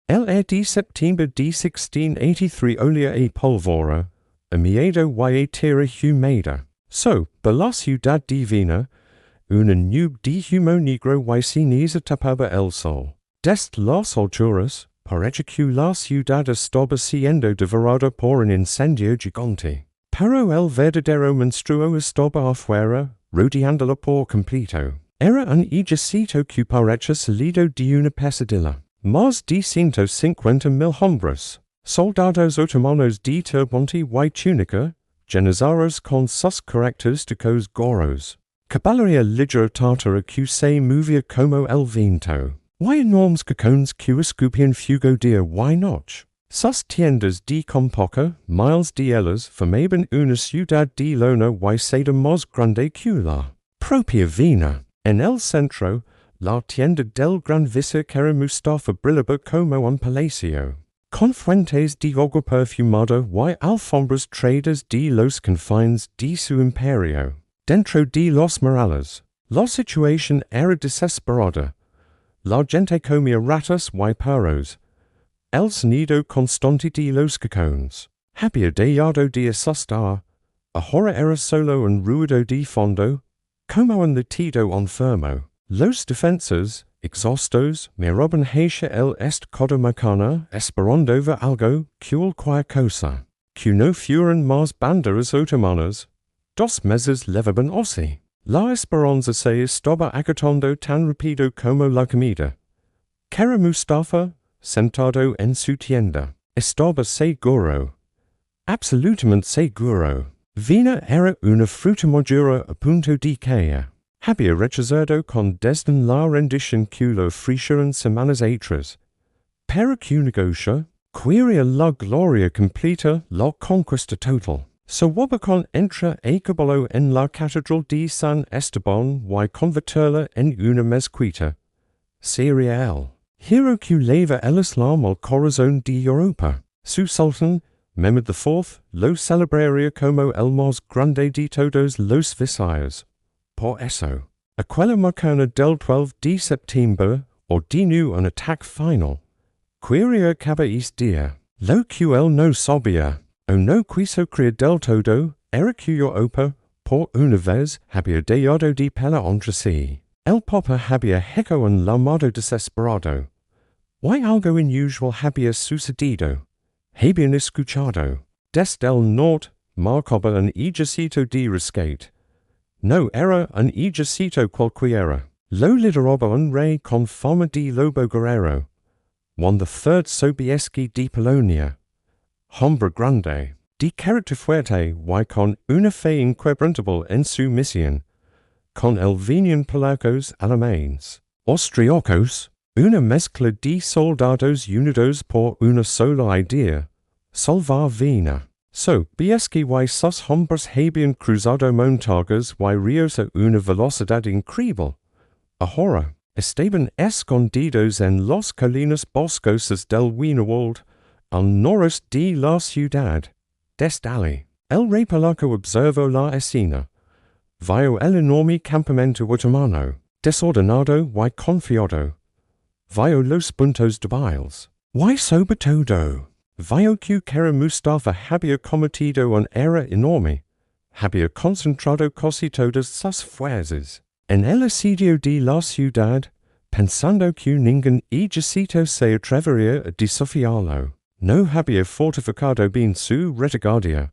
el de septiembre de 1683 olia e pólvora, a miedo y tierra humeda. So, por la ciudad divina, una nube de humo negro y ceniza tapaba el sol. Desde las alturas, parece que la ciudad estaba siendo devorada por un incendio gigante. Pero el verdadero monstruo estaba afuera, rodeándola por completo. Era un ejército que parecía salido de una pesadilla. Más de 150,000 hombres, soldados otomanos de turbante y túnica, janizados con sus característicos gorros. Caballería ligera tártara que se movía como el viento. Y enormes cacones que escupían fuego día y noche. Sus tiendas de con poca miles de ellas formaban una ciudad de lona y seda más grande que la propia Viena. En el centro, la tienda del gran vicequera Mustafa brillaba como un palacio, con fuentes de agua perfumada y alfombras traídas de los confines de su imperio. Dentro de los murales, la situación era desesperada. La gente comía ratas y perros. El sonido constante de los cacones había dejado de asustar. Ahora era solo un ruido de fondo, como un latido enfermo. Los defensores, exhaustos, miraban hacia el este cada mañana, esperando ver algo, cualquier cosa. Que no fueran más banderas otomanas. 2 meses levaban así. La esperanza se estaba agotando tan rápido como la comida. Kera Mustafa, sentado en su tienda, estaba seguro. Absolutamente seguro. Viena era una fruta madura a punto de caer. Había rechazado con desdén la rendición que lo ofrecieron semanas atrás. Pero que negocia, quería la gloria completa, la conquista total. Suvórov entra a caballo en la catedral de San Esteban y convertirla en una mezquita. Sería el hero que lleva el Islam al corazón de Europa. Su sultán, Mehmed IV, lo celebraría como el más grande de todos los visayas. Por eso, aquella mañana del 12 de septiembre, ordenó un ataque final. Quería acabar este día. Lo que él no sabía, o no quiso creer del todo, era que Europa, por una vez, había dejado de pelear entre sí. El Papa había hecho un llamado desesperado. Y algo inusual había sucedido. Habían escuchado. Desde el norte, marcaba un ejército de rescate. No era un ejército cualquiera. Lo lideraba un rey con fama de lobo guerrero. Juan III Sobieski de Polonia. Hombre grande, de carácter fuerte y con una fe inquebrantable en su misión. Con él venían polacos, alemanes, austriacos, una mezcla de soldados unidos por una sola idea, salvar Viena. Sobieski y sus hombres habían cruzado montañas y ríos a una velocidad increíble. Ahora, estaban escondidos en las colinas boscosas del Wienerwald, al noreste de la ciudad. Desde allí, el rey polaco observó la escena. Vio el enorme campamento otomano, desordenado y confiado. Vio los puntos débiles. Y sobre todo, vio que Kera Mustafa había cometido un error enorme. Había concentrado casi todas sus fuerzas en el asedio de la ciudad, pensando que ningún ejército se atrevería a desafiarlo. No había fortificado bien su retaguardia.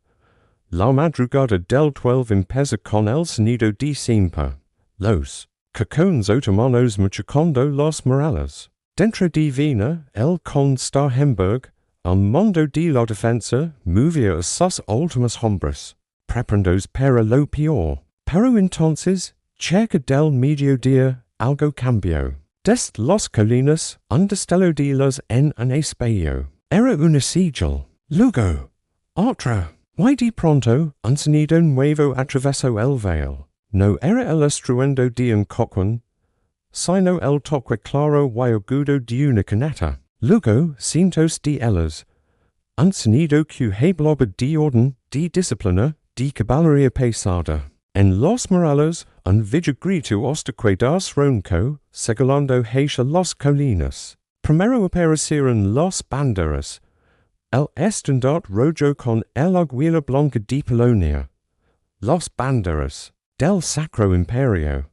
La madrugada del 12 empezó con el sonido de siempre. Los cacones otomanos machacando los murales. Dentro de Viena, el conde Starhemberg, el mando de la defensa, movía a sus últimos hombres, preparándose para lo peor. Pero entonces, cerca del mediodía, algo cambió. Desde las colinas, un destello de luz en un espejo. Era una sigil. Luego, otra. Y de pronto, un sonido nuevo atravesó el veil. No era el estruendo de un cocuón, sino el toque claro y agudo de una caneta. Luego, cientos de ellas. Un sonido que hablaba de orden, de disciplina, de caballería pesada. En los murales, un vigil grito hasta que das ronco, segalando hacia las colinas. Primero aparecieron los banderas. El estandarte rojo con el aguila blanca de Polonia. Los banderas del Sacro Imperio.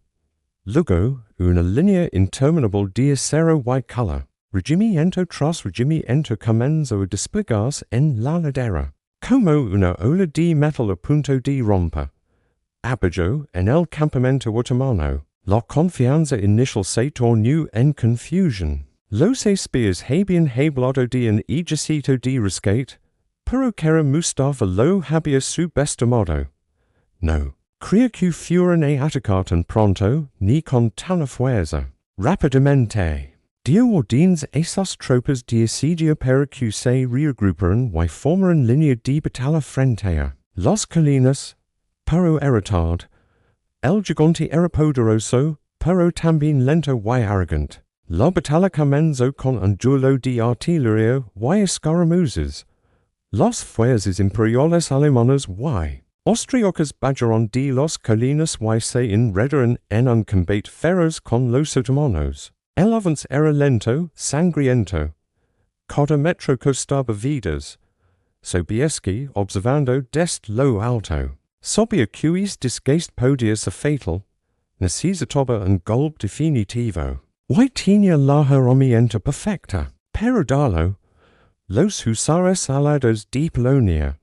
Luego, una línea interminable de acero y color. Regimiento tras regimiento comenzó a desplegarse en la ladera. Como una ola de metal a punto de romper. Abajo, en el campamento otomano, la confianza inicial se tornó en confusion. Los espías habían hablado de un ejército de rescate, pero que Mustafa lo había subestimado. No, creía que fueran a atacar tan pronto, ni con tanta fuerza. Rápidamente, dio órdenes a esas tropas de asedio para que se reagruparan y formaran línea de batalla frente a las colinas, pero era tarde. El gigante era poderoso, pero también lento y arrogante. La batalla comenzó con un duelo de artillería y escaramuzas. Las fuerzas imperiales alemanas y austriacas bajaron de las colinas y se enredaron en un combate feroz con los otomanos. El avance era lento, sangriento. Cada metro costaba vidas. Sobieski, observando desde lo alto, sabía que este desgaste podía ser fatal. Necesitaba un golpe definitivo. Y tenía la herramienta perfecta. Para darlo, los Húsares Alados de Polonia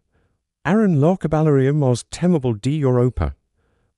eran la caballería más temible de Europa.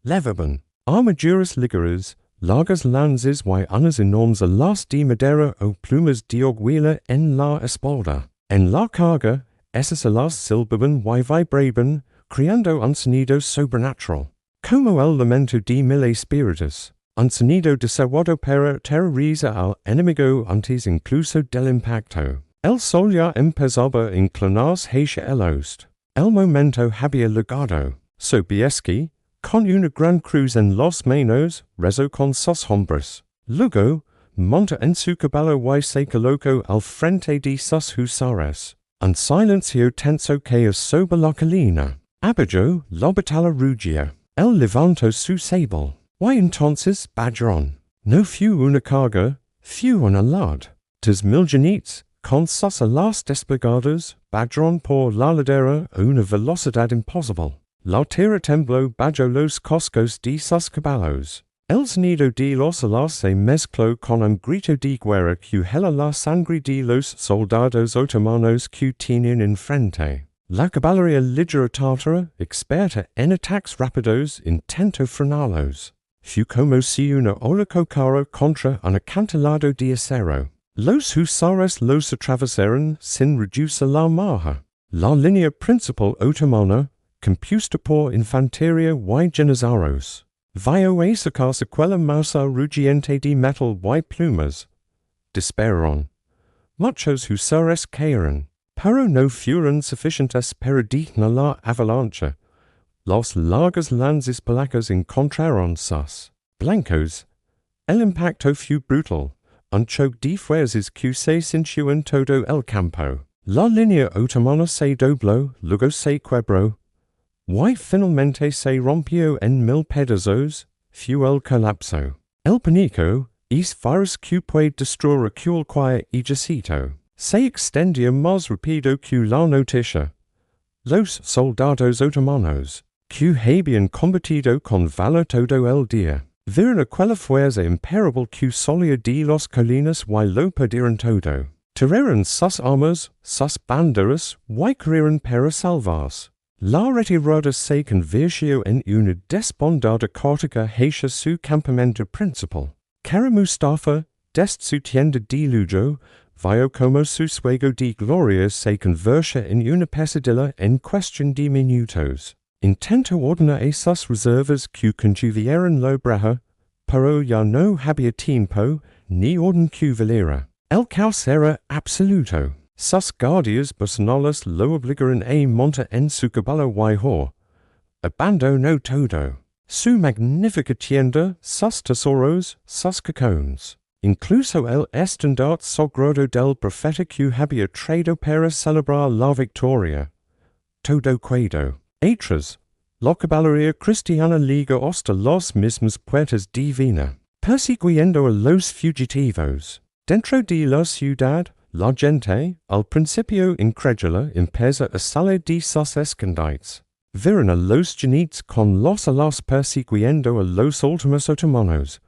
Llevaban armaduras ligeras, largas lanzas y unas enormes alas de madera o plumas de aguila en la espalda. En la carga, esas alas silbaban y vibraban, creando un sonido sobrenatural, como el lamento de mil espíritus. Un sonido deseado para terrorizar al enemigo antes incluso del impacto. El sol ya empezaba a inclinarse hacia el oeste. El momento había llegado. Sobieski, con una gran cruz en las manos, rezó con sus hombres. Luego, monta en su caballo y se colocó al frente de sus husares. Un silencio tenso caía sobre la colina. Abajo, la batalla rugía. Él levantó su sable. Y entonces bajaron. No fue una carga, fue una lad. Tus miljanits, con sus alas desplegadas, bajaron por la ladera a una velocidad imposible. La tierra tembló bajo los cascos de sus caballos. El sonido de los alas se mezcló con un grito de guerra que hela la sangre de los soldados otomanos que tenían enfrente. La caballería ligera tártara, experta en ataques rápidos, intentó frenarlos. Fue como si una ola chocara contra un acantilado de acero. Los husares los atravesaron sin reducir la marcha. La línea principal otomana, compuesta por infantería y janízaros, vio a sacarse aquella masa rugiente de metal y plumas. Dispararon. Muchos husares cayeron, pero no fueron suficientes para detener la avalancha. Las largas lanzas polacas encontraron sus blancos. El impacto fue brutal, un choque de fuerzas que se sintió en todo el campo. La línea otomana se dobló, luego se quebró, y finalmente se rompió en mil pedazos. Fue el colapso. El pánico, es virus que puede destruir cualquier ejército, se extendía más rápido que la noticia. Los soldados otomanos, que habían combatido con valor todo el día, vieron aquella fuerza imparable que salía de las colinas y lo perdieron todo. Tiraron sus armas, sus banderas y corrieron para salvarse. La retirada se convirtió en una desbandada carga hacia su campamento principal. Cara Mustafa, desde su tienda de lujo, vio como su sueño de gloria se convirtió en una pesadilla en cuestión de minutos. Intentó ordenar a sus reservas que contuvieran la braja, pero ya no había tiempo, ni orden que valiera. El caos era absoluto. Sus guardias personales lo obligaron a montar en su caballo y abandonó todo. Su magnífica tienda, sus tesoros, sus cajones. Incluso el estandarte sagrado del profeta que había traído para celebrar la victoria. Todo quedó. Atrás, la caballería cristiana llegó hasta las mismas puertas de Viena, persiguiendo a los fugitivos. Dentro de la ciudad, la gente, al principio incrédula, empieza a salir de sus escondites. Vieron a los genites con los alas persiguiendo a los últimos otomanos.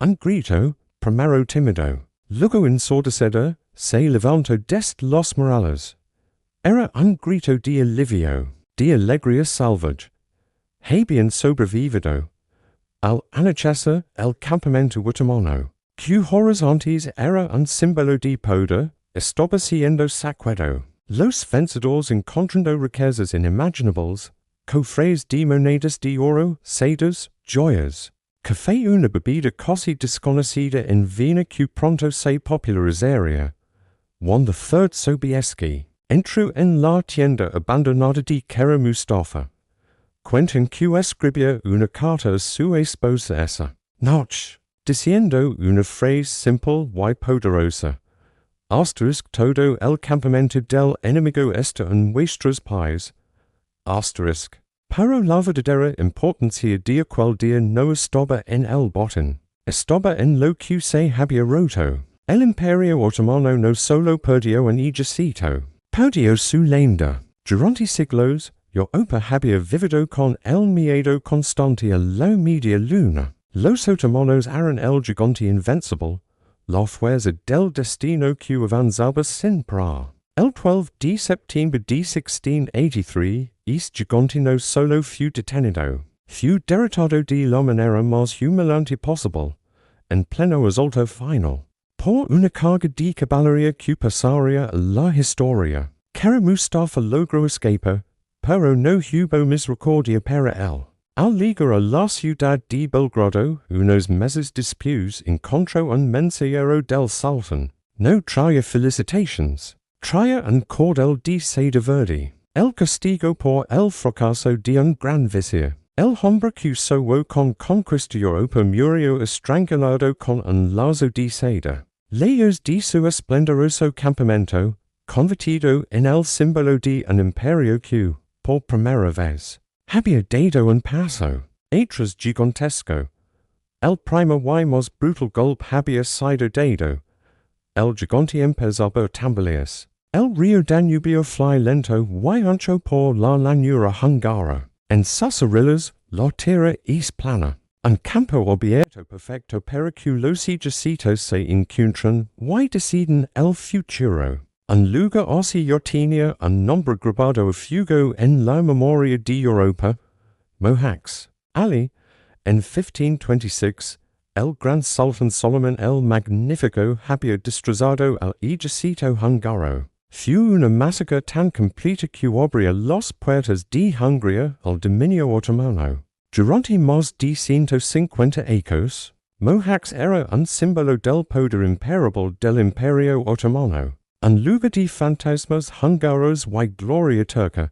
Un grito, primero tímido. Luego ensordecida, se levantó desde los morales. Era un grito de alivio, de alegría salvage. Habían sobrevivido. Al anochecer, el campamento otomano, que horizontes era un símbolo de poder, estaba siendo saqueado. Los vencedores encontrando riquezas inimaginables, cofres de monedas de oro, sedas, joyas. Café una bebida casi desconocida en Viena que pronto se popularizaría. Juan III Sobieski entró en la tienda abandonada de Kara Mustafa. Quentin que escribía una carta a su esposa esa noche, diciendo una frase simple y poderosa. Asterisk todo el campamento del enemigo está en vuestros pies. Asterisk. Pero la verdadera importancia de aquel día no estaba en el botín, estaba en lo que se había roto. El Imperio Otomano no solo perdió un ejército, perdió su leyenda. Durante siglos, Europa había vivido con el miedo constante a la media luna. Los otomanos eran el gigante invencible, la fuerza del destino que avanzaba sin parar. El 12 de septiembre de 1683, este gigante no solo fue detenido, fue derrotado de la manera más humillante posible, en pleno asalto final, por una carga de caballería que pasaría a la historia. Kara Mustafa logró escapar, pero no hubo misericordia para él. Al llegar a la ciudad de Belgrado, unos meses después encontró un mensajero del sultán. No traía felicitaciones, traía un cordel de seda verde, el castigo por el fracaso de un gran visir. El hombre que soñó con conquistar Europa murió estrangulado con un lazo de seda. Lejos de su esplendoroso campamento, convertido en el símbolo de un imperio que, por primera vez, había dado un paso atrás gigantesco. El primer y más brutal golpe había sido dado. El gigante empezaba a tambalearse. El río Danubio fly lento y ancho por la llanura húngara. En sus orillas, la tierra es plana. Un campo abierto perfecto para que los ejércitos se encuentren y deciden el futuro. Un lugar así ya tenía un nombre grabado a fuego en la memoria de Europa, Mohacs. Ali, en 1526, el gran sultán Solomon el Magnífico había destrozado al ejército húngaro. Fue una masacre tan completa que abría las puertas de Hungría al dominio otomano. Durante más de 150 años, Mohacs era un símbolo del poder imparable del Imperio Otomano. Un lugar de fantasmas húngaros y gloria turca.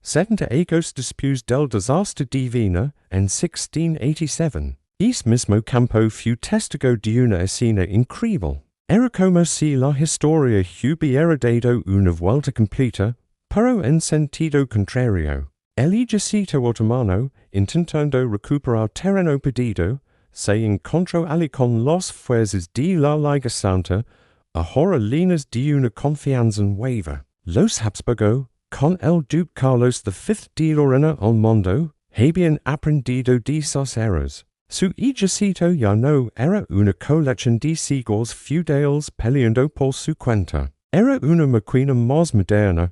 70 años después del desastre de Viena, en 1687, este mismo campo fue testigo de una escena increíble. Era como si la historia hubiera dado una vuelta completa, pero en sentido contrario. El ejército otomano, intentando recuperar terreno perdido, se encontró allí con las fuerzas de la Liga Santa, ahora llenas de una confianza nueva. Los Habsburgo, con el duque Carlos V de Lorena al mundo, habían aprendido de sus errores. Su ejército ya no era una colección de ciegos feudales peleando por su cuenta. Era una máquina más moderna,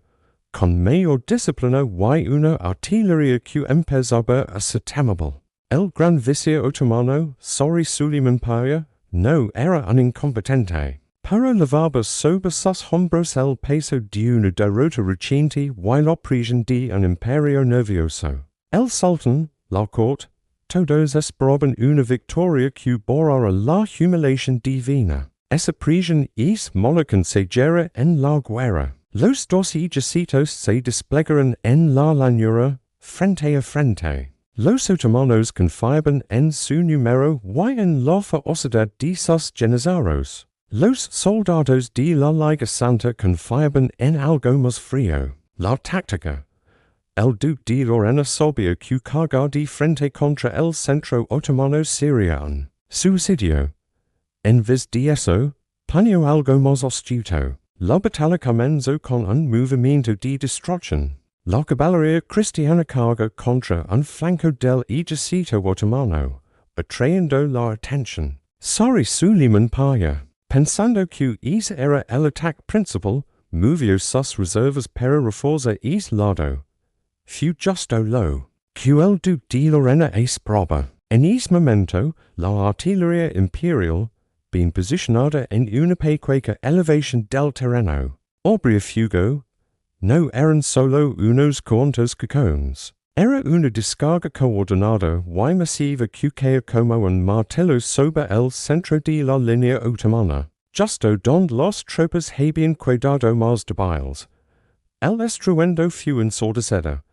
con mayor disciplina y una artillería que empezaba a ser temible. El gran visir otomano, sobre Suleiman Pasha, no era un incompetente, pero levaba sobre sus hombros el peso de una derrota reciente y la presión de un imperio nervioso. El sultán, la corte, todos esperaban una victoria que borrara la humiliación de Viena. Esa presión es monarquía en la guerra. Los dos ejércitos se desplegaron en la llanura, frente a frente. Los otomanos confiaban en su número y en la ferocidad de sus generales. Los soldados de la Liga Santa confiaban en algo más frío, la táctica. El duque de Lorena sabía que cargar de frente contra el centro otomano sería un suicidio. En vez de eso, Planio algo más astuto, la batalla comenzó con un movimiento de destrucción. La caballería cristiana carga contra un flanco del ejército otomano, atrayendo la atención. Sorry Suleiman Paya, pensando que ese era el ataque principal, movió sus reservas para reforzar ese lado. Fu justo lo que el duque de Lorena esperaba. En ese momento, la artillería imperial, bien posicionada en una pequeña elevación del terreno, obria fuego, no eran solo unos cuantos cacones. Era una descarga coordinada y masiva que caía como un martillo sobre el centro de la línea otomana, justo donde las tropas habían quedado más débiles. El estruendo fue ensordecida.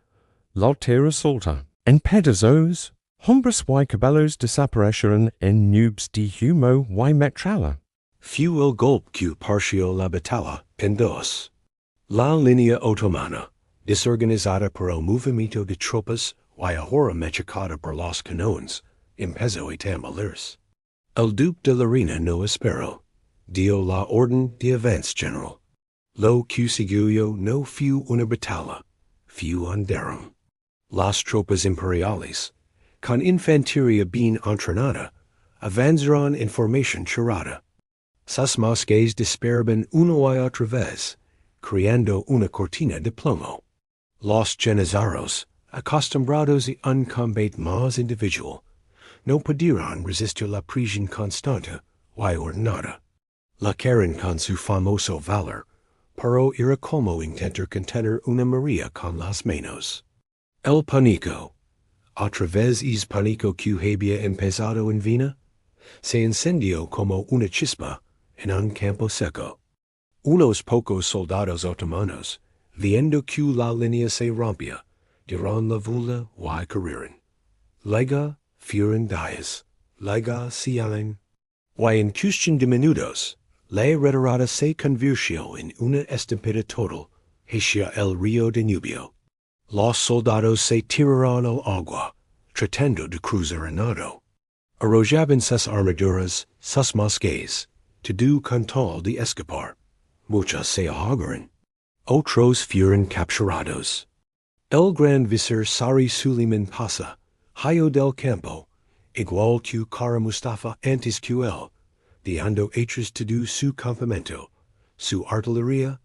La tierra suelta. En pedazos, hombres y caballos desaparecieron en nubes de humo y metralla. Fue el golpe que partió la batalla en dos. La línea otomana, desorganizada por el movimiento de tropas y ahora machacada por los canones, empezó a tambalearse. El duque de Lorena no esperó. Dio la orden de avance general. Lo que siguió no fue una batalla, fue un derrame. Las tropas imperiales, con infantería bien entrenada, avanzaron en formación cerrada. Sus mosques disparaban una y otra vez, creando una cortina de plomo. Los janízaros, acostumbrados a un combate más individual, no pudieron resistir la presión constante y ordenada. La Karen con su famoso valor, pero era como intentar contener una María con las manos. El pánico, otra vez es pánico que había empezado en Viena, se encendió como una chispa en un campo seco. Unos pocos soldados otomanos, viendo que la línea se rompía, dieron la vuelta y corrieron. Luego fueron días, luego semanas, y en cuestión de minutos, la retirada se convirtió en una estampida total hacia el río Danubio. Los soldados se tiraron al agua, tratando de cruzar a nado. Arrojaban sus armaduras, sus mosquetes, todo con tal de escapar. Muchos se ahogaron. Otros fueron capturados. El gran visir Sari Suleiman Pasha, Hayo del Campo, igual que Cara Mustafa antes que él, dejando hechos todo su campamento, su artillería,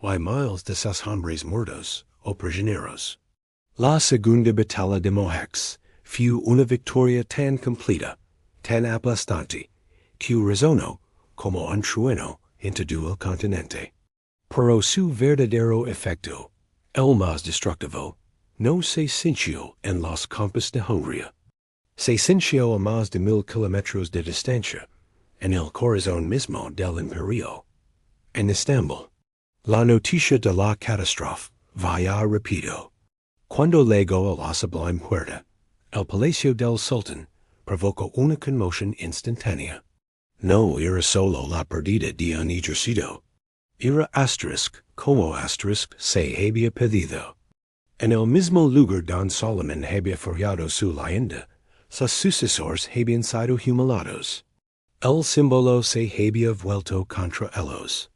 y miles de sus hombres muertos o prisioneros. La segunda batalla de Mohacs fue una victoria tan completa, tan aplastante, que resonó como un trueno en todo el continente. Pero su verdadero efecto, el más destructivo, no se sintió en los campos de Hungría. Se sintió a más de 1000 kilómetros de distancia, en el corazón mismo del imperio. En Estambul, la noticia de la catástrofe vaya rápido. Cuando llegó a la sublime puerta, el palacio del sultán provocó una conmoción instantánea. No era solo la pérdida de un ejército. Era como se había pedido. En el mismo lugar donde Solomon había forjado su leyenda, sus sucesores habían sido humiliados. El símbolo se había vuelto contra ellos.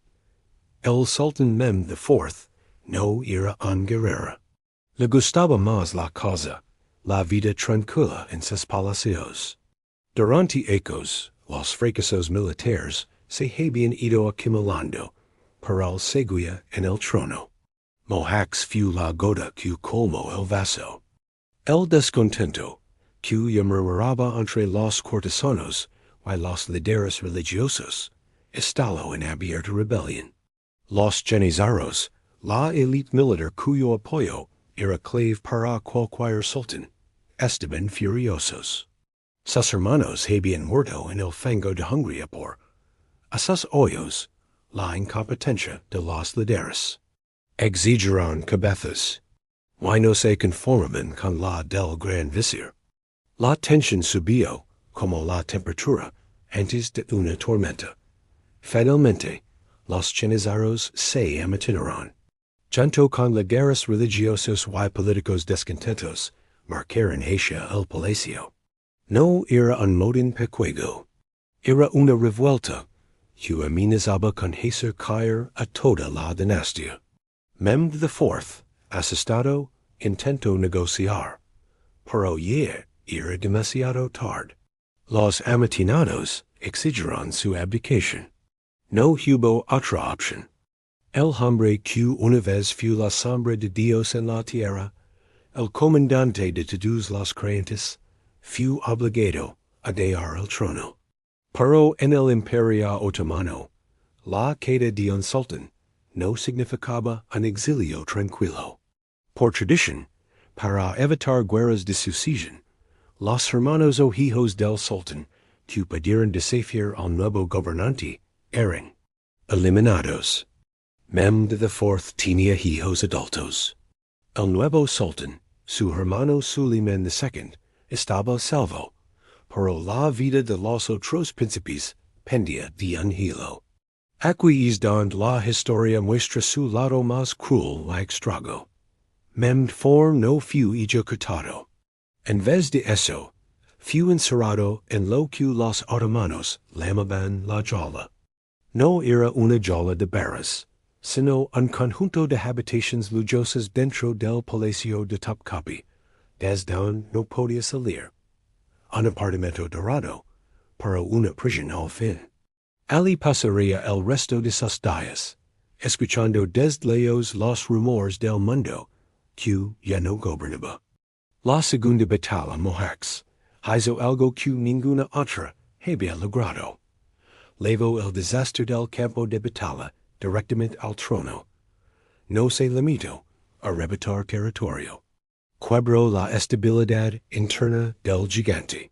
El sultán Mem IV no era un guerrero. Le gustaba más la casa, la vida tranquila en sus palacios. Durante ecos, los fracasos militares se habían ido acumulando, pero él seguía en el trono. Mohacs fue la gota que colmó el vaso. El descontento, que murmuraba entre los cortesanos y los líderes religiosos, estalló en abierta rebelión. Los janízaros, la élite militar cuyo apoyo era clave para cualquier sultán, estaban furiosos. Sus hermanos habían muerto en el fango de Hungría por, a sus ojos, la incompetencia de los líderes. Exigieron cabezas. Y no se conformaban con la del gran visir. La tensión subió, como la temperatura, antes de una tormenta. Finalmente, los janízaros se amotinaron. Junto con líderes religiosos y políticos descontentos, marcaron hacia el palacio. No era un motín pequeño. Era una revuelta, que amenazaba con hacer caer a toda la dinastía. Mehmed IV, asustado, intentó negociar, pero ya era demasiado tarde. Los amitinados exigieron su abdicación. No hubo otra opción. El hombre que una vez fue la sombra de Dios en la tierra, el comandante de todos los creyentes, fue obligado a dejar el trono. Pero en el Imperio Otomano, la queda de un sultán no significaba un exilio tranquilo. Por tradición, para evitar guerras de sucesión, los hermanos o hijos del sultán que pudieran desafiar al nuevo gobernante eran eliminados. Mehmed IV tenía hijos adultos. El nuevo sultán, su hermano Suleiman II, estaba a salvo, pero la vida de los otros príncipes pendía de un hilo. Aquí es donde la historia muestra su lado más cruel y extraño. Mehmed IV no fue ejecutado. En vez de eso, fue encerrado en lo que los otomanos llamaban la jaula. No era una jaula de barras, sino un conjunto de habitaciones lujosas dentro del palacio de Topkapi, desde donde no podía salir. Un apartamento dorado, para una prisión al fin. Ali pasaría el resto de sus días, escuchando desde lejos los rumores del mundo, que ya no gobernaba. La segunda batalla Mojax hizo algo que ninguna otra había logrado. Llevó el desastre del campo de batalla directamente al trono. No se limitó a arrebatar territorio. Quebró la estabilidad interna del gigante.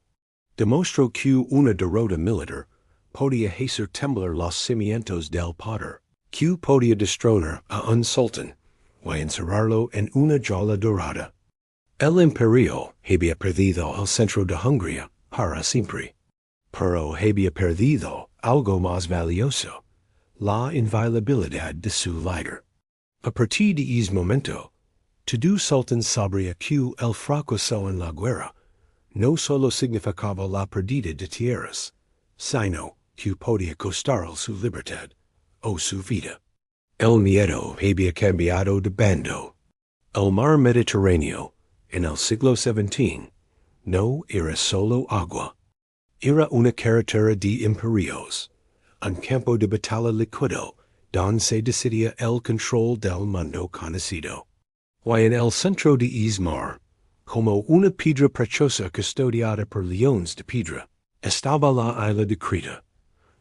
Demostró que una derrota militar podía hacer temblar los cimientos del poder, que podía destronar a un sultán y encerrarlo en una jaula dorada. El imperio había perdido el centro de Hungría para siempre, pero había perdido algo más valioso, la inviolabilidad de su líder. A partir de ese momento, todo sultán sabría que el fracaso en la guerra no solo significaba la pérdida de tierras, sino que podía costarle su libertad o su vida. El miedo había cambiado de bando. El mar Mediterráneo, en el siglo XVII, no era solo agua. Era una carretera de imperios, un campo de batalla líquido donde se decidía el control del mundo conocido. Y en el centro de ese mar, como una piedra preciosa custodiada por leones de piedra, estaba la isla de Creta.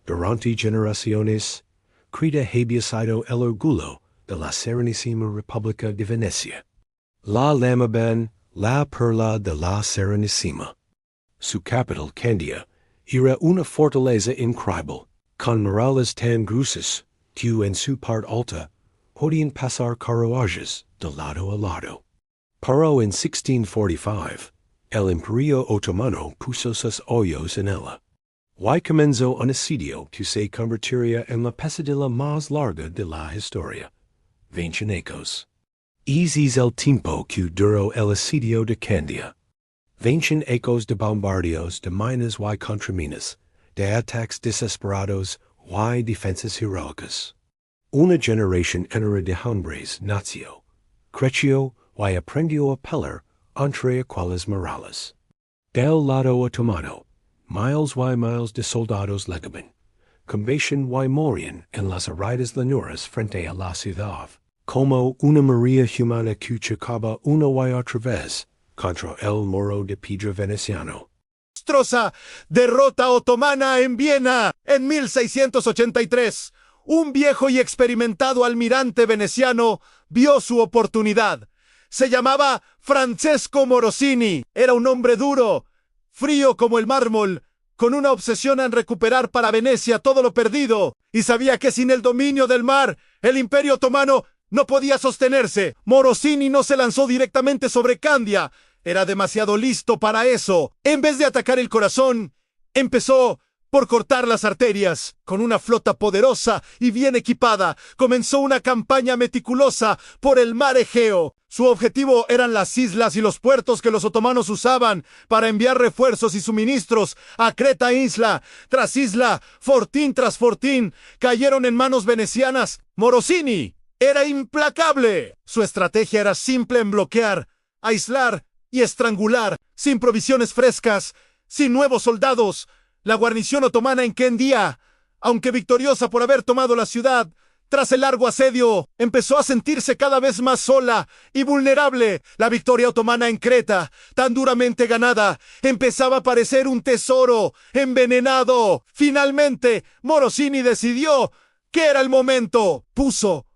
Durante generaciones, Creta había sido el orgullo de la Serenísima República de Venecia. La llamaban la perla de la Serenísima. Su capital, Candia, era una fortaleza increíble, con murallas tan gruesas que en su parte alta podían pasar carruajes de lado a lado. Pero en 1645, el Imperio Otomano puso sus ojos en ella. Y comenzó un asedio que se convertiría en la pesadilla más larga de la historia. 20 años. Ese es el tiempo que duró el asedio de Candia. 20 años de bombardeos de minas y contraminas, de ataques desesperados y defensas heroicas. Una generación entera de hombres nació, creció y aprendió a pelear entre aquellas murallas. Del lado otomano, miles y miles de soldados llegaban, combatían y morían en las aridas llanuras frente a la ciudad, como una María humana que chocaba una y otra vez contra el muro de piedra veneciano. Destroza derrota otomana en Viena en 1683. Un viejo y experimentado almirante veneciano vio su oportunidad. Se llamaba Francesco Morosini. Era un hombre duro, frío como el mármol, con una obsesión en recuperar para Venecia todo lo perdido, y sabía que sin el dominio del mar, el Imperio Otomano no podía sostenerse. Morosini no se lanzó directamente sobre Candia. Era demasiado listo para eso. En vez de atacar el corazón, empezó por cortar las arterias. Con una flota poderosa y bien equipada, comenzó una campaña meticulosa por el mar Egeo. Su objetivo eran las islas y los puertos que los otomanos usaban para enviar refuerzos y suministros a Creta isla tras isla, fortín tras fortín, cayeron en manos venecianas. Morosini era implacable. Su estrategia era simple en bloquear, aislar y estrangular, sin provisiones frescas, sin nuevos soldados. La guarnición otomana en Kendía, aunque victoriosa por haber tomado la ciudad, tras el largo asedio, empezó a sentirse cada vez más sola y vulnerable. La victoria otomana en Creta, tan duramente ganada, empezaba a parecer un tesoro envenenado. Finalmente, Morosini decidió que era el momento. Puso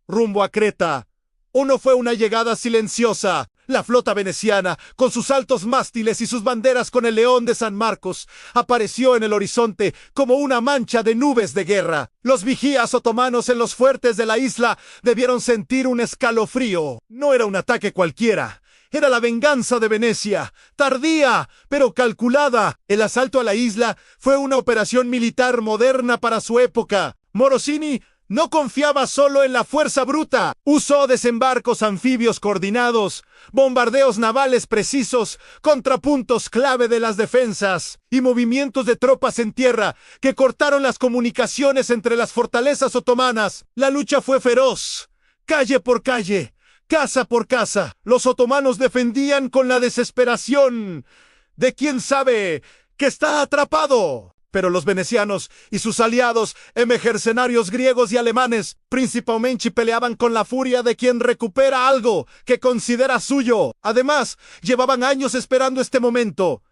rumbo a Creta. ¿O no fue una llegada silenciosa? La flota veneciana, con sus altos mástiles y sus banderas con el león de San Marcos, apareció en el horizonte como una mancha de nubes de guerra. Los vigías otomanos en los fuertes de la isla debieron sentir un escalofrío. No era un ataque cualquiera. Era la venganza de Venecia, tardía, pero calculada. El asalto a la isla fue una operación militar moderna para su época. Morosini no confiaba solo en la fuerza bruta. Usó desembarcos anfibios coordinados, bombardeos navales precisos, contrapuntos clave de las defensas y movimientos de tropas en tierra que cortaron las comunicaciones entre las fortalezas otomanas. La lucha fue feroz, calle por calle, casa por casa. Los otomanos defendían con la desesperación de quien sabe que está atrapado. Pero los venecianos y sus aliados, mercenarios griegos y alemanes, principalmente peleaban con la furia de quien recupera algo que considera suyo. Además, llevaban años esperando este momento.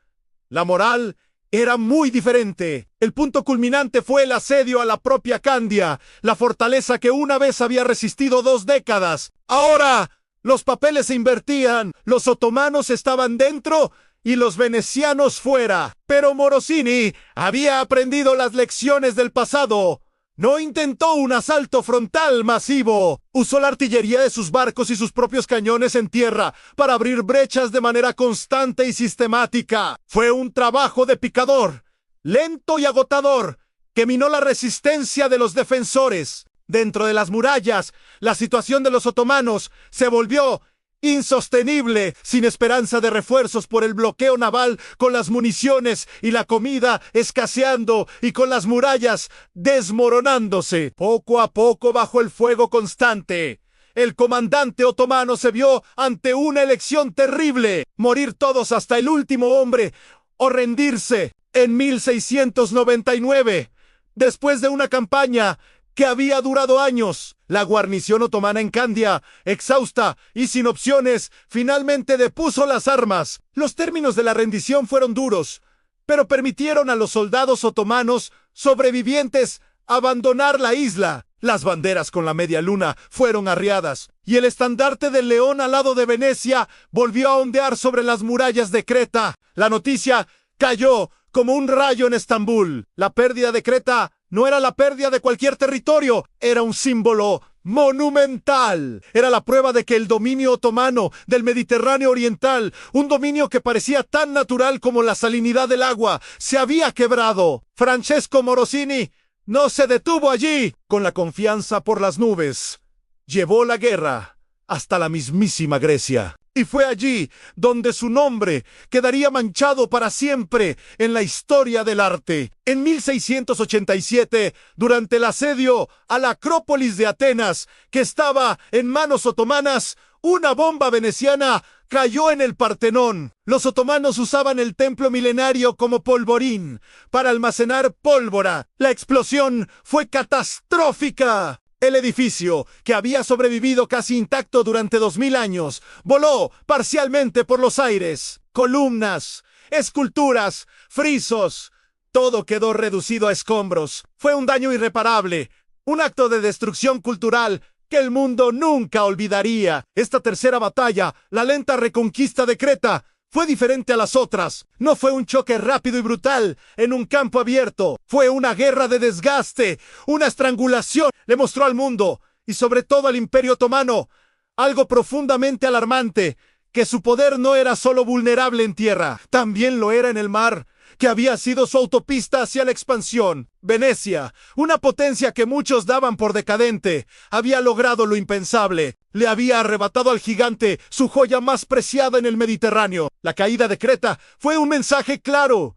La moral era muy diferente. El punto culminante fue el asedio a la propia Candia, la fortaleza que una vez había resistido 2 décadas. Ahora, los papeles se invertían. Los otomanos estaban dentro y los venecianos fuera. Pero Morosini había aprendido las lecciones del pasado. No intentó un asalto frontal masivo. Usó la artillería de sus barcos y sus propios cañones en tierra para abrir brechas de manera constante y sistemática. Fue un trabajo de picador, lento y agotador, que minó la resistencia de los defensores. Dentro de las murallas, la situación de los otomanos se volvió insostenible, sin esperanza de refuerzos por el bloqueo naval, con las municiones y la comida escaseando y con las murallas desmoronándose. Poco a poco, bajo el fuego constante, el comandante otomano se vio ante una elección terrible: morir todos hasta el último hombre o rendirse. En 1699, después de una campaña que había durado años, la guarnición otomana en Candia, exhausta y sin opciones, finalmente depuso las armas. Los términos de la rendición fueron duros, pero permitieron a los soldados otomanos sobrevivientes abandonar la isla. Las banderas con la media luna fueron arriadas, y el estandarte del león alado de Venecia volvió a ondear sobre las murallas de Creta. La noticia cayó como un rayo en Estambul. La pérdida de Creta no era la pérdida de cualquier territorio, era un símbolo monumental. Era la prueba de que el dominio otomano del Mediterráneo oriental, un dominio que parecía tan natural como la salinidad del agua, se había quebrado. Francesco Morosini no se detuvo allí. Con la confianza por las nubes, llevó la guerra hasta la mismísima Grecia. Y fue allí donde su nombre quedaría manchado para siempre en la historia del arte. En 1687, durante el asedio a la Acrópolis de Atenas, que estaba en manos otomanas, una bomba veneciana cayó en el Partenón. Los otomanos usaban el templo milenario como polvorín para almacenar pólvora. La explosión fue catastrófica. El edificio, que había sobrevivido casi intacto durante 2000 años, voló parcialmente por los aires. Columnas, esculturas, frisos, todo quedó reducido a escombros. Fue un daño irreparable, un acto de destrucción cultural que el mundo nunca olvidaría. Esta tercera batalla, la lenta reconquista de Creta, fue diferente a las otras. No fue un choque rápido y brutal en un campo abierto. Fue una guerra de desgaste, una estrangulación. Le mostró al mundo, y sobre todo al Imperio Otomano, algo profundamente alarmante: que su poder no era solo vulnerable en tierra, también lo era en el mar, que había sido su autopista hacia la expansión. Venecia, una potencia que muchos daban por decadente, había logrado lo impensable. Le había arrebatado al gigante su joya más preciada en el Mediterráneo. La caída de Creta fue un mensaje claro.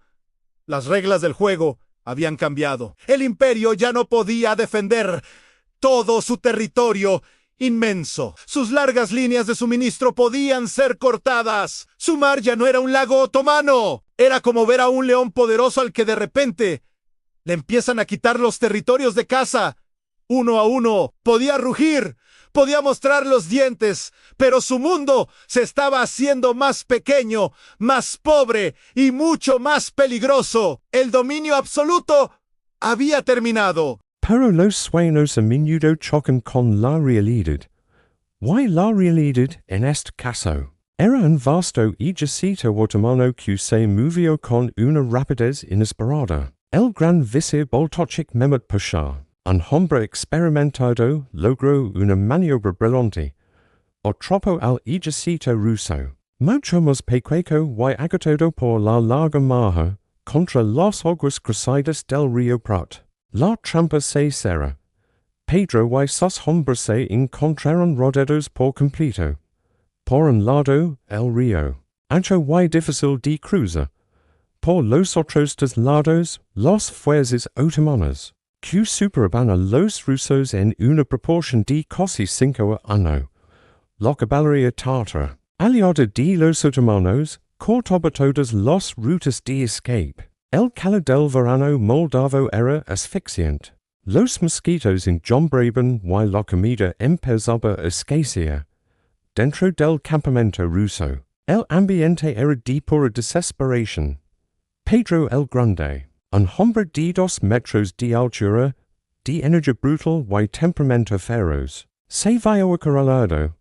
Las reglas del juego habían cambiado. El imperio ya no podía defender todo su territorio inmenso. Sus largas líneas de suministro podían ser cortadas. Su mar ya no era un lago otomano. Era como ver a un león poderoso al que de repente le empiezan a quitar los territorios de caza. Uno a uno, podía rugir, podía mostrar los dientes, pero su mundo se estaba haciendo más pequeño, más pobre y mucho más peligroso. El dominio absoluto había terminado. Pero los sueños a menudo chocan con la realidad. Why la realidad en este caso? Era un vasto ejército otomano que se movió con una rapidez inesperada. El gran visir Boltochik Mehmet Pasha, un hombre experimentado, logró una maniobra brillante. Atrapó al ejército ruso. Mucho más pequeño y agotado por la larga marcha contra las aguas crecidas del río Prat. La trampa se cerró. Pedro y sus hombres se encontraron rodeados por completo. Por un lado, el río, ancho y difícil de cruzar. Por los otros dos lados, las fuerzas otomanas, que superaban a los rusos en una proporción de casi 5 a 1. La caballería tártara, aliada de los otomanos, cortaba todas las rutas de escape. El calor del verano moldavo era asfixiante. Los mosquitos enjambraban y la comida empezaba a escasear. Dentro del campamento ruso, el ambiente era de pura desesperación. Pedro el Grande, un hombre de 2 metros de altura, de energía brutal y temperamento feroz, se vio acorralado.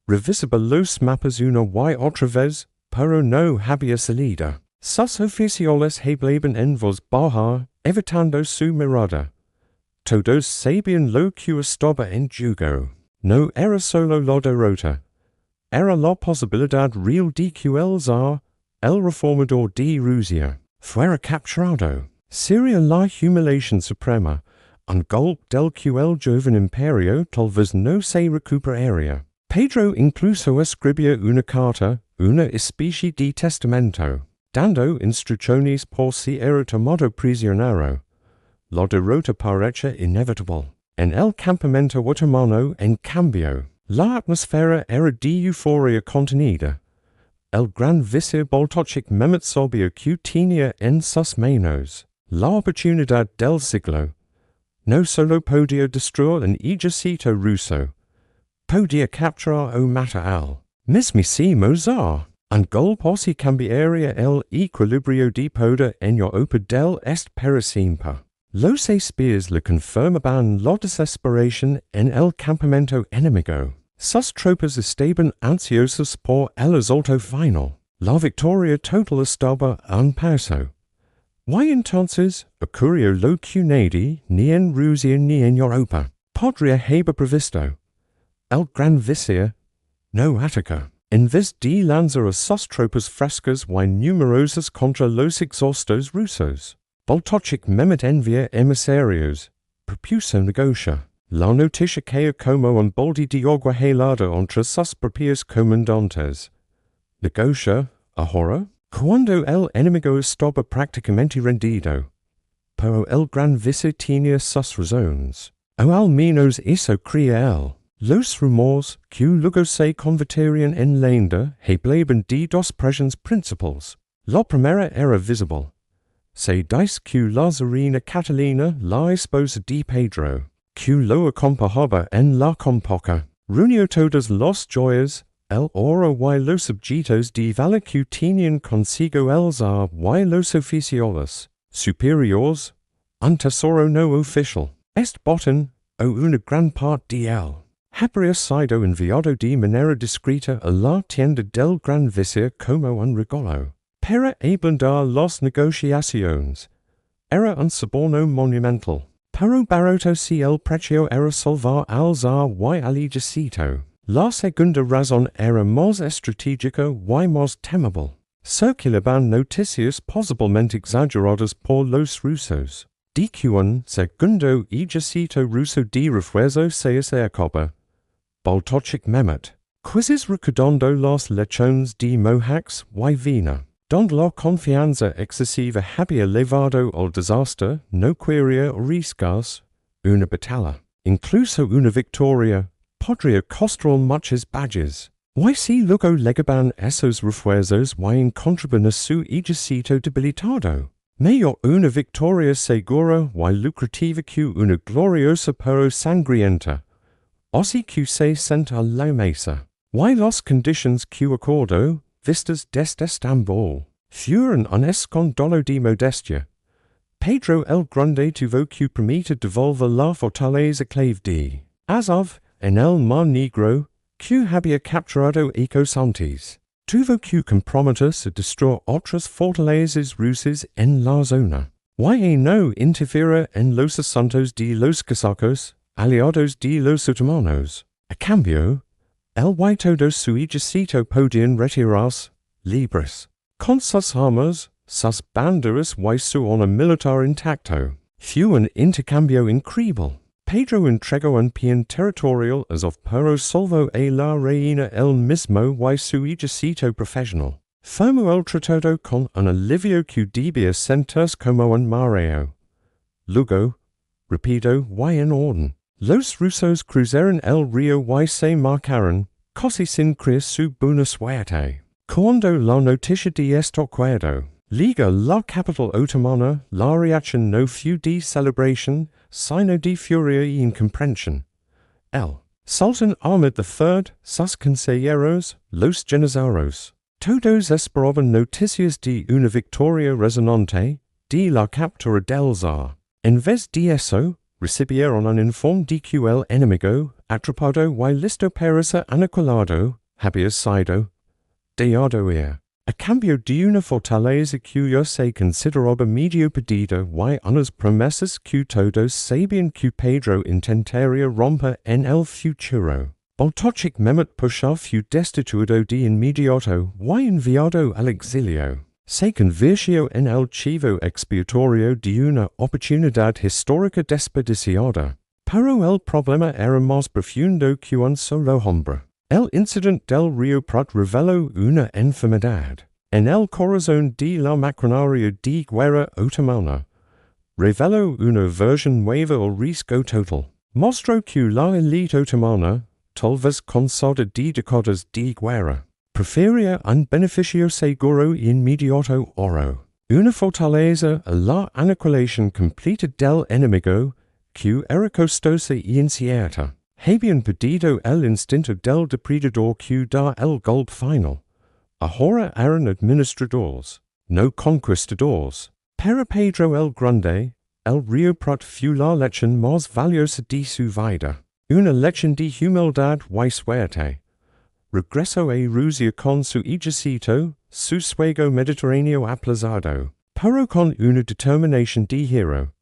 Revisaba los mapas una y otra vez, pero no había salida. Sus oficiales hablaban en voz baja, evitando su mirada. Todos sabían lo que estaba en juego. No era solo la derrota. Era la posibilidad real de que el zar, el reformador de Rusia, fuera capturado. Sería la humiliación suprema, un golpe del que el joven imperio tal vez no se recuperaría. Pedro incluso escribió una carta, una especie de testamento, dando instrucciones por si era tomado prisionero. La derrota parecía inevitable. En el campamento otomano, en cambio, la atmósfera era de euforia contenida. El gran visir Boltochik Mehmet sabía que tenía en sus manos la oportunidad del siglo. No solo podía destruir un ejército ruso, podía capturar o matar al mismísimo zar. Un golpe así cambiaría el equilibrio de poder en Europa del Este para siempre. Los espías le confirmaban la desesperación en el campamento enemigo. Sus tropas estaban ansiosas por el asalto final. La victoria total estaba a un paso. Y entonces ocurrió lo que nadie, ni en Rusia ni en Europa, podría haber previsto. El gran visir no ataca. En vez de lanzar a sus tropas frescas y numerosas contra los exhaustos rusos, Boltochik Mehmet envía emisarios, propuso negocia. La noticia cayó como un balde de agua helada entre sus propios comandantes. Negocia, ahora, cuando el enemigo estaba prácticamente rendido. Pero el gran visir tenía sus razones. O al menos eso creía él. Los rumores, que luego se convertirían en leyenda, hablaban de 2 presiones principales. La primera era visible. Se dice que la zarina Catalina, la esposa de Pedro, que lo acompañaba en la compoca, reunió todas las joyas, el oro y los objetos de valor que tenían consigo el zar y los oficiales superiores, un tesoro no oficial. Este botín, o una gran parte de él, habría sido enviado de manera discreta a la tienda del gran visir como un regalo. Para ablandar las negociaciones. Era un soborno monumental. Pero barato si el precio era salvar al zar y al ejército. La segunda razón era más estratégica y más temible. Circulaban noticias possiblemente exageradas por los rusos. DQ1 segundo ejército ruso de refuerzo se acercaba. Baltochik Mehmet. Quizzes recordando las lechones de Mohacs y Viena. Donde la confianza excesiva había llevado al desastre, no quería arriesgarse una batalla. Incluso una victoria podría costar muchas bajas. Y si luego llegaban esos refuerzos y encontraban a su ejército debilitado. Mejor una victoria segura y lucrativa que una gloriosa pero sangrienta. Así que se senta a la mesa. Y las conditions que acordó, vistas desde Estambul, fueron un escándalo de modestia. Pedro el Grande tuvo que permitir devolver la fortaleza clave de Azov en el Mar Negro, que había capturado ecos antes. Tuvo que comprometerse a destruir otras fortalezas rusas en la zona. Y no interfiere en los asuntos de los cosacos, aliados de los otomanos. A cambio, el y todo su ejército podían retirarse libres, con sus armas, sus banderas y su honor militar intacto. Fue un intercambio increíble. Pedro entregó un bien territorial pero salvo a la reina el mismo y su ejército profesional. Firmó el tratado con un alivio que debía sentirse como un mareo. Luego, rápido y en orden, los rusos cruzaron el río y se marcaron, casi sin creer su buena suerte. Cuando la noticia de este acuerdo llega la capital otomana, la reacción no fue de celebración, sino de furia y incomprensión. El Sultan Ahmed III, sus consejeros, los janízaros, todos esperaban noticias de una victoria resonante, de la captura del zar. En vez de eso, recibieron un informe de que el enemigo, atrapado y listo para ser aniquilado, había sido destruido. A cambio de una fortaleza que se consideraba medio perdida y unas promesas que todos sabían que Pedro intentaría romper en el futuro. Baltochik Mehmet Pasha fue destituido de inmediato y enviado al exilio. Se convirtió en el chivo expiatorio de una oportunidad histórica desperdiciada. Pero el problema era más profundo que un solo hombre. El incidente del río Prat reveló una enfermedad en el corazón de la maquinaria de guerra otomana. Reveló una versión nueva al riesgo total. Mostró que la élite otomana, tal vez cansada de décadas de guerra, prefería un beneficio seguro y inmediato oro. Una fortaleza a la aniquilación completa del enemigo, que era costosa y incierta. Habían perdido el instinto del depredador que da el golpe final. Ahora eran administradores, no conquistadores. Para Pedro el Grande, el río Prat fue la lección más valiosa de su vida. Una lección de humildad y suerte. Regresó a Rusia con su ejército, su suegro mediterráneo aplazado, pero con una determinación de hero.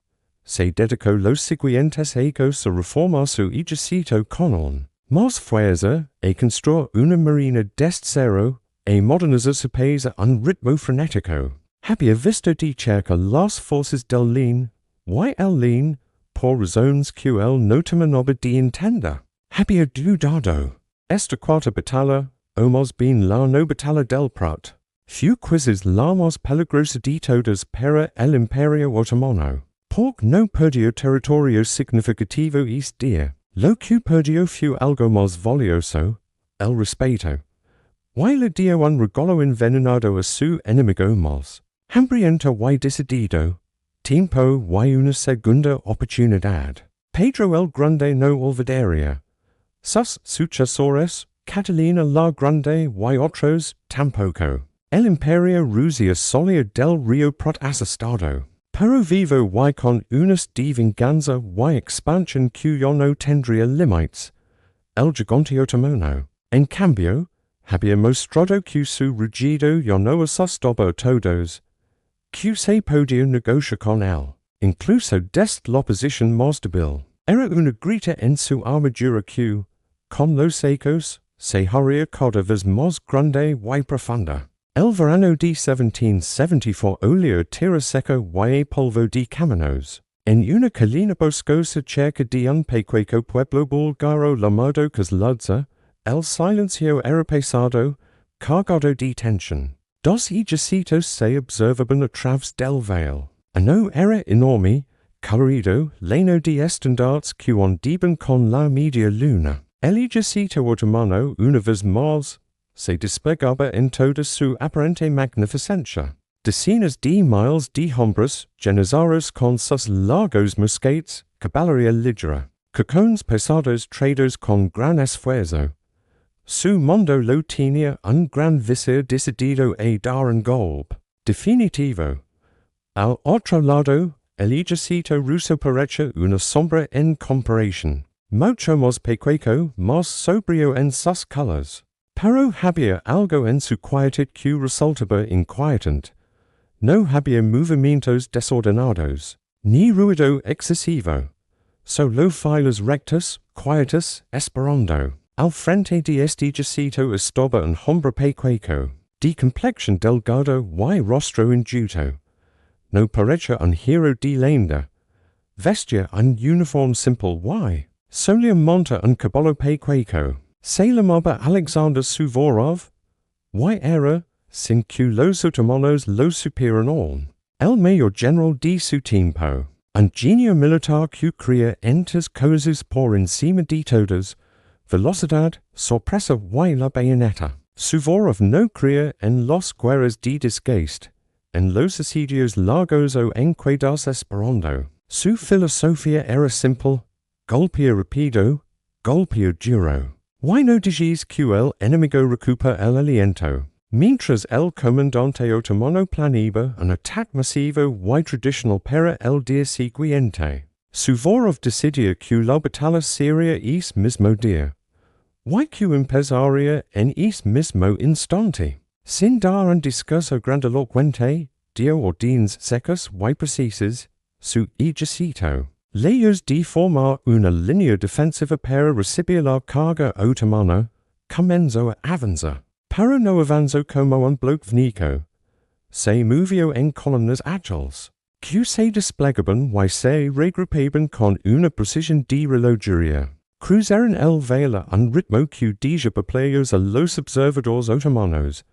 Se dedicó los siguientes años a reformar su ejército con más fuerza, a construir una marina desde cero, a modernizar su país a un ritmo frenético. Había visto de cerca las fuerzas del Lenin, y el Lenin, por razones que él no terminaba de entender, había dudado. Esta cuarta batalla, o más bien la no batalla del Prat, fue quizás la más peligrosa de todas para el Imperio Otomano. Porque no perdió territorio significativo este día. Lo que perdió fue algo más valioso, el respeto. Y le dio un regalo envenenado a su enemigo más hambriento y decidido. Tiempo y una segunda oportunidad. Pedro el Grande no olvidaría. Sus sucesores, Catalina la Grande y otros, tampoco. El Imperio Rusia solía del río Prat asestado. Pero vivo y con unas de venganza y expansión que yo no tendría límites. El Gigante Otomano, en cambio, había mostrado que su rugido yo no asustaba a todos, que se podía negociar con él, incluso desde la posición más débil. Era una grita en su armadura que, con los ecos, se haría cada vez más grande y profunda. El verano de 1774 olio tierra seca y polvo de caminos. En una colina boscosa cerca de un pequeño pueblo búlgaro llamado Kozludzha, el silencio era pesado, cargado de tensión. Dos ejércitos se observaban a través del veil. Uno era enorme, colorido, lleno de estandartes que ondeaban con la media luna. El ejército otomano, una vez más, se desplegaba en toda su aparente magnificencia. Decenas de miles de hombres, janízaros con sus largos mosquetes, caballería ligera, cacones pesados traídos con gran esfuerzo. Su mundo lo tenía un gran visir decidido a dar un golpe definitivo. Al otro lado, el ejército ruso parecía una sombra en comparación, mucho más pequeño, más sobrio en sus colores. Pero había algo en su quietud que resultaba inquietante. No había movimientos desordenados, ni ruido excesivo. Solo filas rectas, quietas, esperando. Al frente de este ejército estaba un hombre pequeño, de complexión delgado y rostro enjuto. No parecía un hero de leyenda. Vestía un uniforme simple y solía montar un caballo pequeño. Se llamaba Alexander Suvórov, y era, sin que los otomanos lo supieran aún, el mayor general de su tiempo. Un genio militar que creía entes cosas por encima de todas, velocidad, sorpresa y la bayoneta. Suvórov no creía en las guerras de desgaste, en los asedios largos o en quedarse esperando. Su filosofía era simple: golpea rápido, golpea duro. Y no dices que el enemigo recupera el aliento. Mientras el comandante otomano planeaba un ataque masivo y tradicional para el día siguiente, Suvórov decidía que la batalla sería ese mismo día, y que empezaría en ese mismo instante. Sin dar un discurso grandilocuente, dio órdenes secas y precisas, su ejército, lejos de formar una línea defensiva para recibir la carga otomana, comenzó a avanzar. Pero no avanzó como un bloque único. Se movió en columnas ágiles, que se desplegaban y se regrupaban con una precisión de relojería. Cruzaron el veil a un ritmo que dejaba perplejos a los observadores otomanos.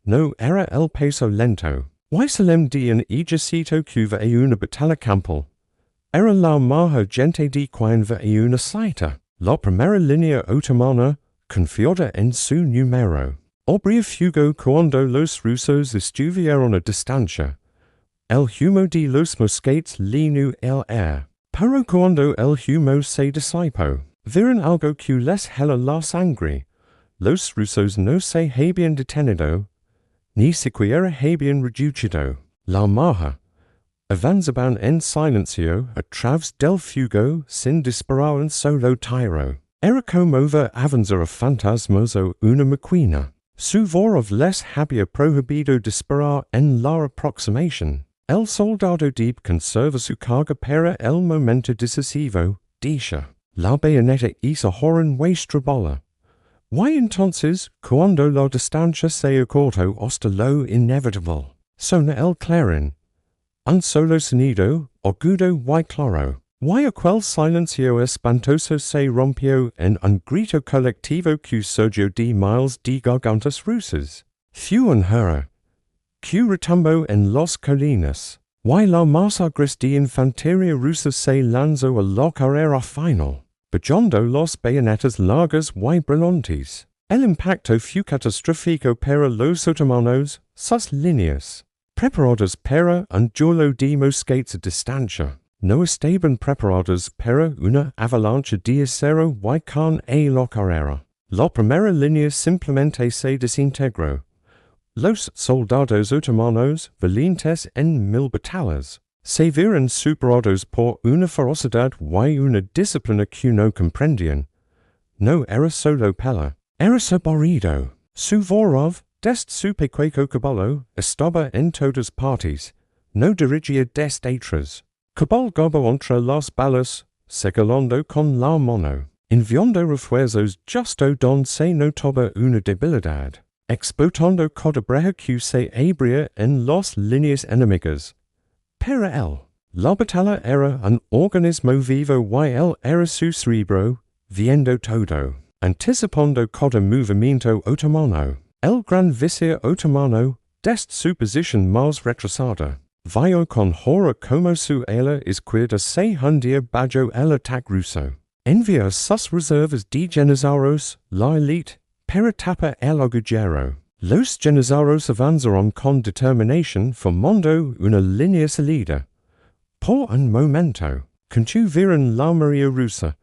No era el paso lento. Y solemne de un ejército que va a una batalla campal. Era la más gente de quien va a una cita. La primera línea otomana, confiada en su número, obría fuego cuando los rusos estuvieron a distancia. El humo de los mosquetes llenó el aire. Pero cuando el humo se disipó, vieron algo que les hela la sangre. Los rusos no se habían detenido, ni siquiera habían reducido la marcha. Avanzaban en silencio a través del fuego sin disparar un solo tiro. Era como ver avanzar a fantasmas o una máquina. Suvórov les había prohibido disparar en la aproximación. El soldado deep conserva su carga para el momento decisivo, dice. La bayoneta hizo horn vuestra bola. Y entonces, cuando la distancia se acortó hasta lo inevitable, sona el clarín. Un solo sonido, agudo y claro. Y aquel silencio espantoso se rompió en un grito colectivo que surgió de miles de gargantas rusas. Fue un hurra que retumbó en las colinas. Y la masa gris de infantería rusa se lanzó a la carrera final, bajando las bayonetas largas y brillantes. El impacto fue catastrófico para los otomanos, sus líneas, preparadas para un duelo de mosquetes a distancia, no estaban preparadas para una avalancha de acero y con la carrera. La primera línea simplemente se desintegró. Los soldados otomanos, valientes en 1000 batallas, se vieron superados por una ferocidad y una disciplina que no comprendían. No era solo pela, era saborido. Suvórov, desde su pequeño caballo, estaba en todas partes, no dirigía desde atrás. Cabalgaba entre las balas, segalando con la mano, enviando refuerzos justo donde se notaba una debilidad. explotando codebreja que se abría en los líneas enemigas. Pero la batalla era un organismo vivo y él era su cerebro, viendo todo, anticipando cada movimiento otomano. El gran visir otomano, desde su posición más retrasada, vio con horror como su ala izquierda se hundía bajo el ataque ruso. Envió sus reservas de Janízaros, la élite, para tapar el agujero. Los Janízaros avanzaron con determinación formando una línea salida. Por un momento, contuvieron la María rusa.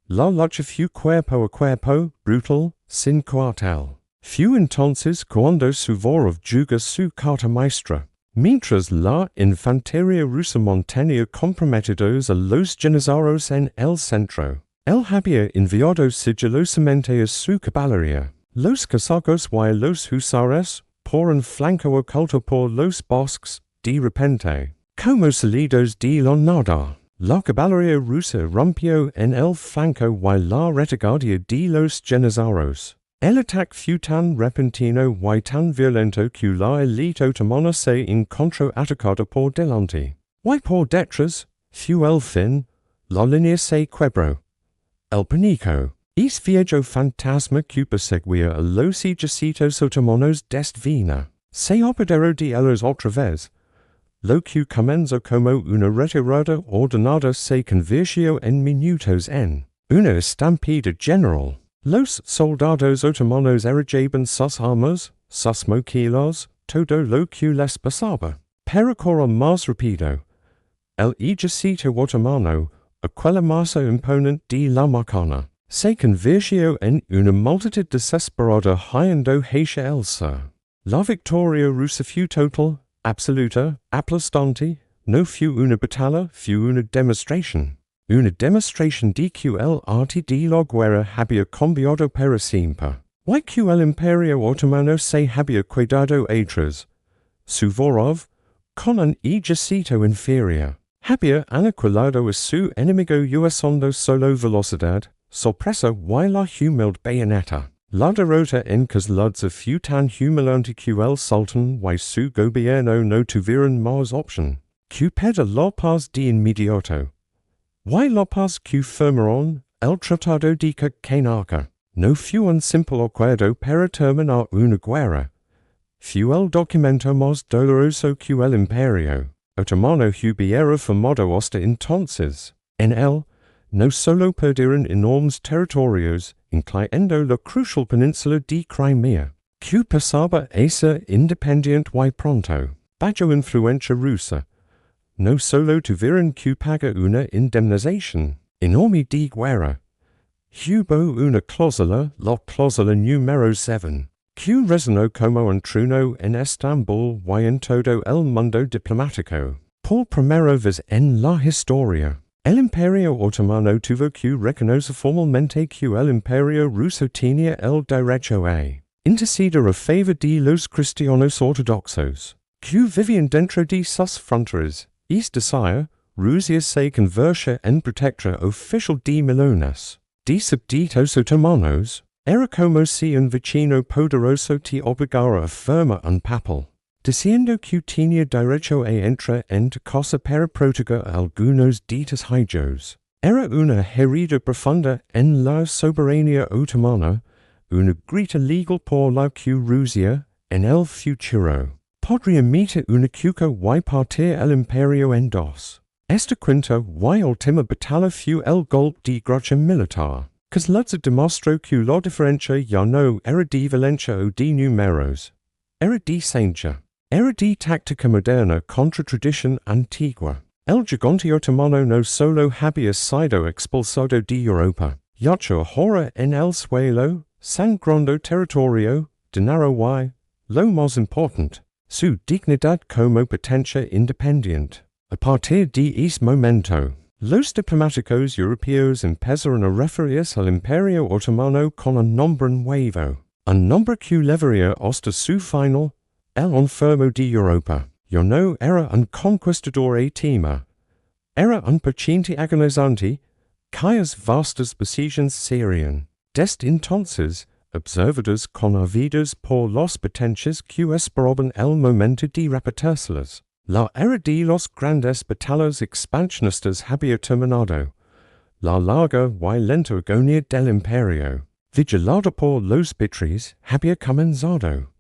La lucha fue cuerpo a cuerpo, brutal, sin cuartel. Fue entonces cuando Suvórov jugó su carta maestra. Mientras la infantería rusa mantenía comprometidos a los Janízaros en el centro, él había enviado sigilosamente a su caballería. Los cosacos y los húsares, por un flanco oculto por los bosques, de repente, como salidos de la nada, la caballería rusa rompió en el flanco y la retaguardia de los Janízaros. El ataque fue tan repentino y tan violento que la élite otomana se encontró atacada por delante. Y por detrás, fue el fin, la línea se quebró. El pánico, es viejo fantasma que perseguía a los ejércitos otomanos desde Viena, se apoderó de ellos otra vez. Lo que comenzó como una retirada ordenada se convirtió en minutos en una estampida general. Los soldados otomanos erigiban sus armas, sus mochilas, todo lo que les pasaba. Pero correr más rápido. El ejército otomano, aquella masa imponente de la macana, se convirtió en una multitud desesperada yendo hacia el sur. La victoria rusa fue total, absoluta, aplastante, no fue una batalla, fue una demostración. Una demostración de que el arte de la guerra había cambiado para siempre. Y que el Imperio Otomano se había quedado atrás. Suvórov, con un ejército inferior, había aniquilado a su enemigo usando solo velocidad, sorpresa y la humilde bayoneta. La derrota en Kozludzha fue tan humillante que el sultán y su gobierno no tuvieron más opción que pedir la paz de inmediato. Y la paz que firmaron, el tratado de Genarca, no fue un simple acuerdo para terminar una guerra. Fue el documento más doloroso que el Imperio Otomano hubiera firmado hasta entonces. En él, no solo perdieron enormes territorios, incluyendo la crucial península de Crimea, que pasaba a ser independiente y pronto, bajo influencia rusa. No solo tuvieron que pagar una indemnización enorme de guerra. Hubo una cláusula, la cláusula número 7, que resonó como un trueno en Estambul y en todo el mundo diplomático. Por primera vez en la historia, el Imperio Otomano tuvo que reconocer formalmente que el Imperio Ruso tenía el derecho a interceder a favor de los cristianos ortodoxos, que vivían dentro de sus fronteras. Es decir, Rusia se convirtió en protectora oficial de millones de súbditos otomanos. Era como si un vecino poderoso te obligara a firmar un papel, diciendo que tenía derecho a entrar en tu casa para proteger algunos de tus hijos. Era una herida profunda en la soberanía otomana, una grita legal por la que Rusia, en el futuro, podría meter una cuca y partir el imperio en dos. Esta quinta y última batalla fue el golpe de gracia militar. Kozludzha demostró que la diferencia ya no era de violencia o de números. Era de ciencia. Era de táctica moderna contra tradición antigua. El gigante otomano no solo había sido expulsado de Europa, yacho ahora en el suelo, sangrando territorio, dinero y, lo más importante, su dignidad como potencia independiente. A partir de ese momento, los diplomáticos europeos empezaron a referirse al Imperio Otomano con un nombre nuevo, un nombre que llevaría hasta su final, el enfermo de Europa. Ya no era un conquistador a tema, era un paciente agonizante, cuyas vastas posesiones serían, desde entonces, observadas con havidas por los potencias que esperaban el momento de repetérselas. La era de los grandes batallas expansionistas había terminado. La larga y lenta agonía del imperio, vigilada por los Bitris, había comenzado.